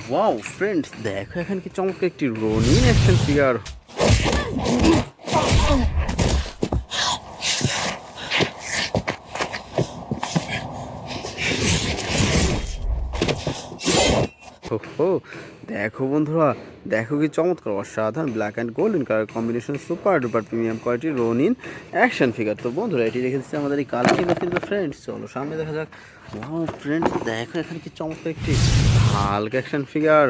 Wow friends, দেখো এখানে কি চমৎকার একটি রনিন অ্যাকশন ফিগার। ওহো, দেখো বন্ধুরা, দেখো কি চমৎকার অসাধারণ black and golden colour combination super duper premium quality Ronin action figure. তো বন্ধুরা এটি রেখে দিচ্ছে আমাদের এই কালারটি দেখে তো ফ্রেন্ডস চলো সামনে দেখা যাক। ওয়াও ফ্রেন্ডস, দেখো এখানে কি চমৎকার একটি হাল্ক অ্যাকশন ফিগার।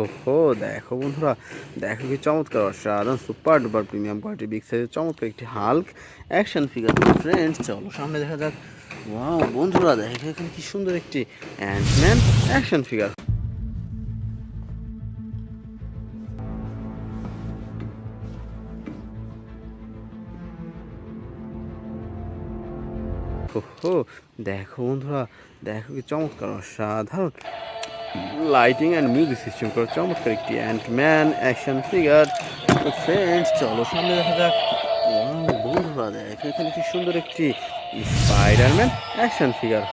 ওহো, দেখো বন্ধুরা, দেখো কি চমৎকার অসাধারণ super duper premium quality big সাইজের চমৎকার একটি হাল্ক অ্যাকশন ফিগার। ফ্রেন্ডস চলো সামনে দেখা যাক। ওয়াও বন্ধুরা, দেখো এখানে কি সুন্দর একটি অ্যান্টম্যান অ্যাকশন ফিগার। ওহো, দেখো বন্ধুরা, দেখো কি চমৎকার অসাধারণ লাইটিং অ্যান্ড মিউজিক সিস্টেম করা চমৎকার একটি অ্যান্টম্যান অ্যাকশন ফিগার। তো ফ্রেন্ডস চলো সামনে দেখা যাক। বন্ধুরা দেখো এখানে কি সুন্দর একটি স্পাইডারম্যান অ্যাকশন ফিগার।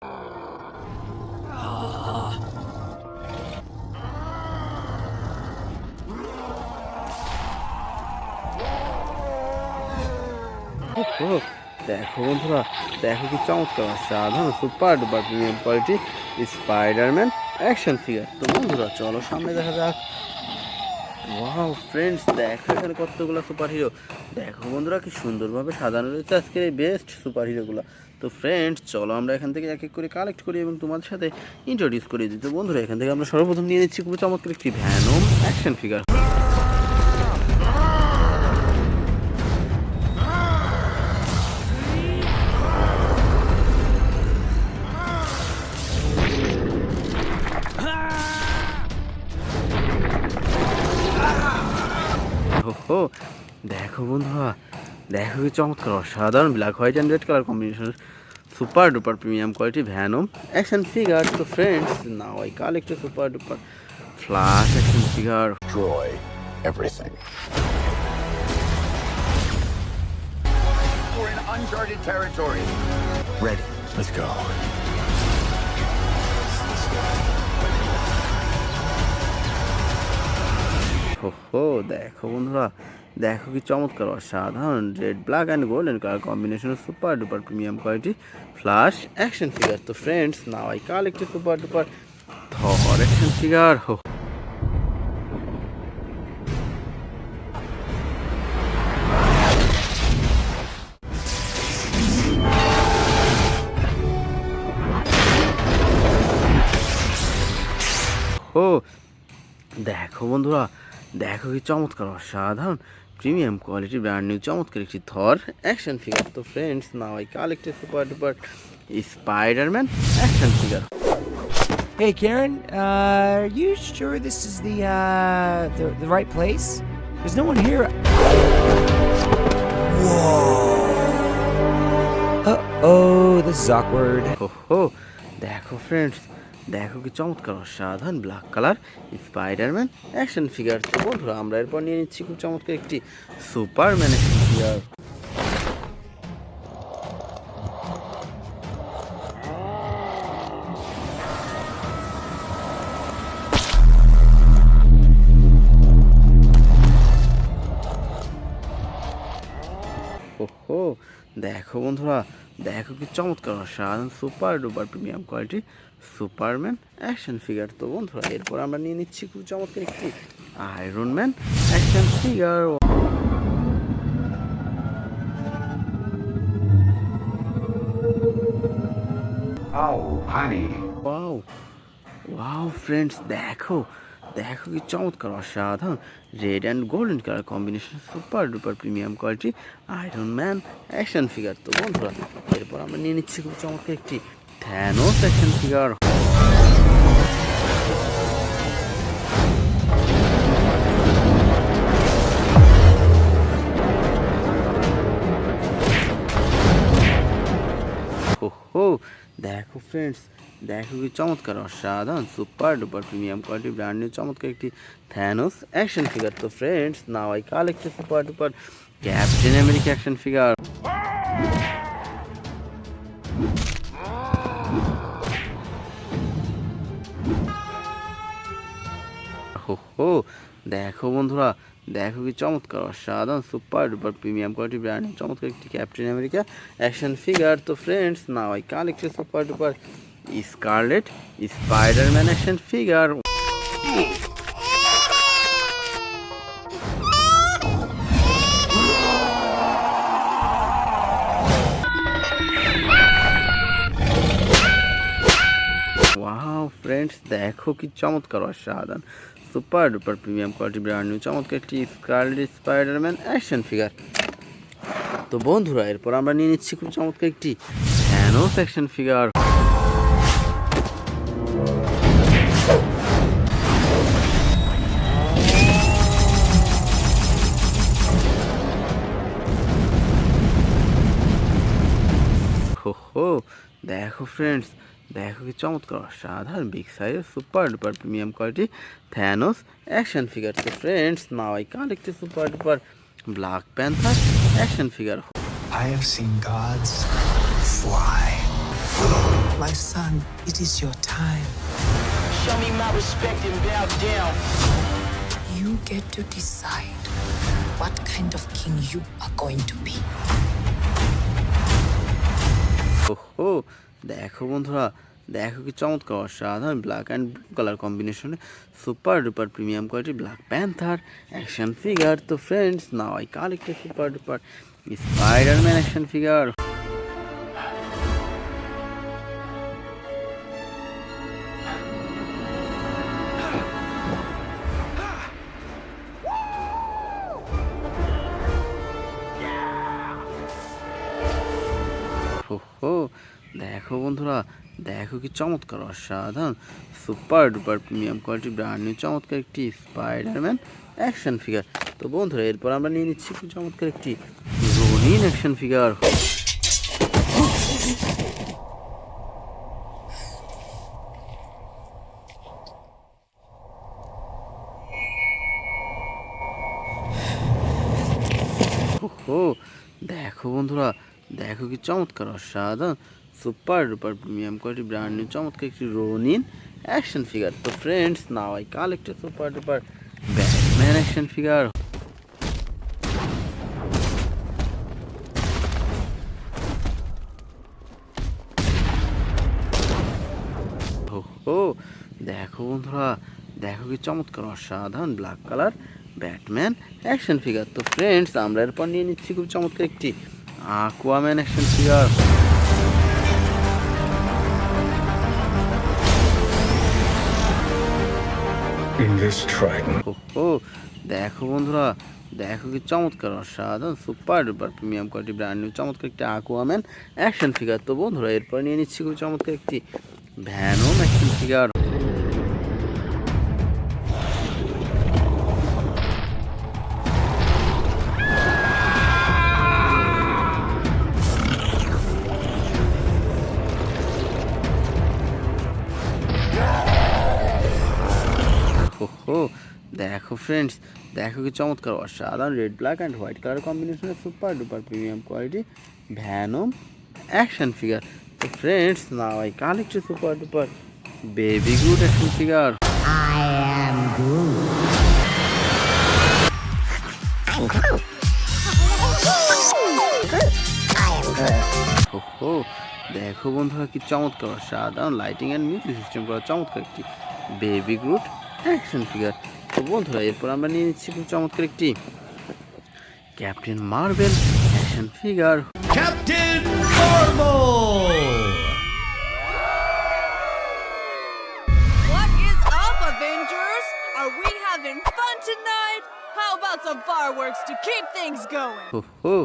ওহো, দেখো বন্ধুরা, দেখো কি চমৎকার সাধারণ super duper premium quality Spiderman action figure. তো বন্ধুরা চলো সামনে দেখা যাক। ওয়াও ফ্রেন্ডস, দেখো এখানে কতগুলো সুপার হিরো। দেখো বন্ধুরা কি সুন্দরভাবে সাজানো রয়েছে আজকের এই বেস্ট সুপার হিরোগুলো। তো ফ্রেন্ডস চলো আমরা এখান থেকে এক এক করে কালেক্ট করি এবং তোমাদের সাথে ইন্ট্রোডিউস করে দিই। তো বন্ধুরা এখান থেকে আমরা সর্বপ্রথম নিয়ে নিচ্ছি খুব চমৎকার একটি ভ্যানম অ্যাকশন ফিগার। ওহো, দেখো বন্ধুরা, দেখো কি চমৎকার অসাধারণ black white and red colour combination super duper premium quality Venom action figure. তো friends now I collect a super duper flash action figure. Destroy everything. We're in uncharted territory. Ready. Let's go. ওহো, দেখো বন্ধুরা, দেখো কি চমৎকার অসাধারণ red black and golden colour combination super duper premium quality flash action figure. তো friends now I collect a super duper Thor action figure. ও দেখো বন্ধুরা, দেখো কি চমৎকার অসাধারণ প্রিমিয়াম কোয়ালিটি ব্র্যান্ড নিউ চমৎকার একটি থর অ্যাকশন ফিগার। তো friends now I collect a super duper Spiderman action figure. Hey Karen, are you sure this is the right place? There's no one here. Whoa. Uh-oh, this is awkward. ওহো, দেখো friends, দেখো কি চমৎকার অসাধারণ black colour Spiderman action figure. তো বন্ধুরা আমরা এরপর নিয়ে নিচ্ছি খুব চমৎকার একটি সুপারম্যান অ্যাকশন ফিগার। ওহো, দেখো বন্ধুরা, দেখো কি চমৎকার অসাধারণ super duper premium quality Superman action figure. তো বন্ধুরা এরপর আমরা নিয়ে নিচ্ছি খুব চমৎকার একটি Iron Man action figure. Oh, honey. Wow, wow friends, দেখো দেখো কি চমৎকার অসাধারণ red and golden colour combination super duper premium quality Iron Man action figure. তো বন্ধুরা এরপর আমরা নিয়ে নিচ্ছি খুব চমৎকার একটি থ্যানোস অ্যাকশন ফিগার। ওহো, দেখো ফ্রেন্ডস, দেখো কি চমৎকার অসাধারণ super duper premium quality brand new চমৎকার একটি থ্যানোস অ্যাকশন ফিগার। তো friends now I collect a super duper Captain America action figure. হো দেখো বন্ধুরা, দেখো কি চমৎকার অসাধারণ super duper premium quality brand চমৎকার একটি ক্যাপ্টেন আমেরিকা অ্যাকশন ফিগার। তো friends now I collect a super duper scarlet Spiderman action figure. Wow friends, দেখো কি চমৎকার অসাধারণ super duper premium quality brand new চমৎকার একটি স্কারলেট স্পাইডারম্যান অ্যাকশন ফিগার। তো বন্ধুরা এরপর আমরা নিয়ে নিচ্ছি খুব চমৎকার একটি থ্যানোস অ্যাকশন ফিগার। হো দেখো ফ্রেন্ডস, দেখো কি চমৎকার অসাধারণ big size super duper premium quality Thanos action figure. তো friends now I collect a super duper Black Panther action figure. I have seen gods fly. My son, it is your time. Show me my respect and bow down. You get to decide what kind of king you are going to be. ওহো দেখো বন্ধুরা, দেখো কি চমৎকার অসাধারণ black and blue colour কম্বিনেশনে super duper premium quality Black Panther action figure. তো friends now I collect a super duper Spiderman action figure. ওহো দেখো বন্ধুরা, দেখো কি চমৎকার অসাধারণ super duper premium quality brand new চমৎকার একটি স্পাইডারম্যান অ্যাকশন ফিগার। তো বন্ধুরা এরপর আমরা নিয়ে নিচ্ছি খুব চমৎকার একটি রোনিন অ্যাকশন ফিগার। ওহো দেখো বন্ধুরা, দেখো কি চমৎকার অসাধারণ super duper premium quality brand new চমৎকার একটি রোনিন অ্যাকশন ফিগার। তো friends now I collect a super duper Batman action figure. ও দেখো বন্ধুরা, দেখো কি চমৎকার অসাধারণ black colour Batman action figure. তো ফ্রেন্ডস আমরা এরপর নিয়ে নিচ্ছি খুব চমৎকার একটি Aquaman action figure. In this trident. ও দেখো বন্ধুরা, দেখো কি চমৎকার অসাধারণ super duper premium quality brand new চমৎকার একটি আকুয়াম্যান অ্যাকশন ফিগার। তো বন্ধুরা এরপর নিয়ে নিচ্ছি খুব চমৎকার একটি ভ্যানম অ্যাকশন ফিগার। ওহো দেখো ফ্রেন্ডস, দেখো কি চমৎকার অসাধারণ red black and white colour কম্বিনেশনে super duper premium quality Venom action figure. তো friends now I collect a super duper baby Groot action figure. ওহো দেখো বন্ধুরা কি চমৎকার অসাধারণ লাইটিং অ্যান্ড মিউজিক সিস্টেম করা চমৎকার একটি বেবি গ্রুট অ্যাকশন ফিগার। তো বন্ধুরা এরপর আমরা নিয়ে নিচ্ছি খুব চমৎকার একটি Captain Marvel action figure. Captain Marvel! What is up, Avengers? Are we having fun tonight? How about some fireworks to keep things going? ওহো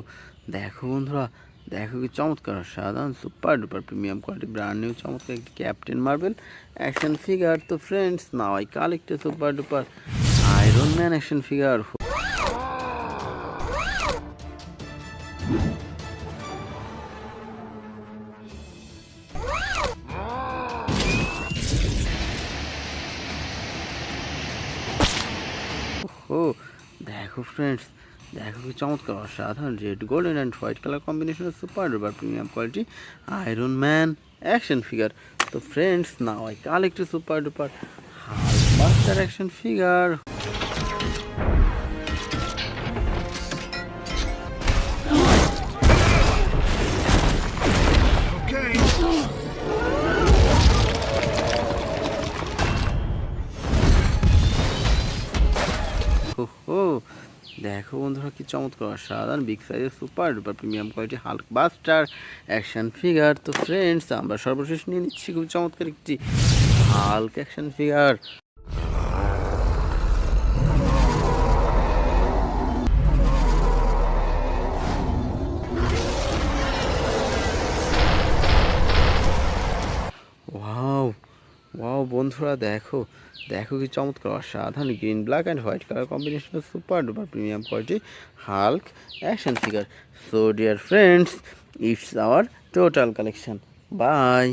দেখো বন্ধুরা, দেখো কি চমৎকার সাধারণ super duper premium quality brand new চমৎকার একটি ক্যাপ্টেন মার্ভেল অ্যাকশন ফিগার। তো friends now I collect a super duper Iron Man action figure. দেখো ফ্রেন্ডস, দেখো কি চমৎকার অসাধারণ red golden and white colour কম্বিনেশনের super duper premium quality Iron Man action figure. তো friends, now I collect super duper Hulkbuster action figure. ওহো, দেখো বন্ধুরা কি চমৎকার অসাধারণ বিগ সাইজের super duper premium quality Hulk buster action figure. তো ফ্রেন্ডস, আমরা সর্বশেষ নিয়ে নিচ্ছি খুব চমৎকার একটি Hulk action figure. Wow wow বন্ধুরা, দেখো দেখো কি চমৎকার অসাধারণ green black and white colour combination super duper premium quality Hulk action figure. So dear friends, it's our total collection. By.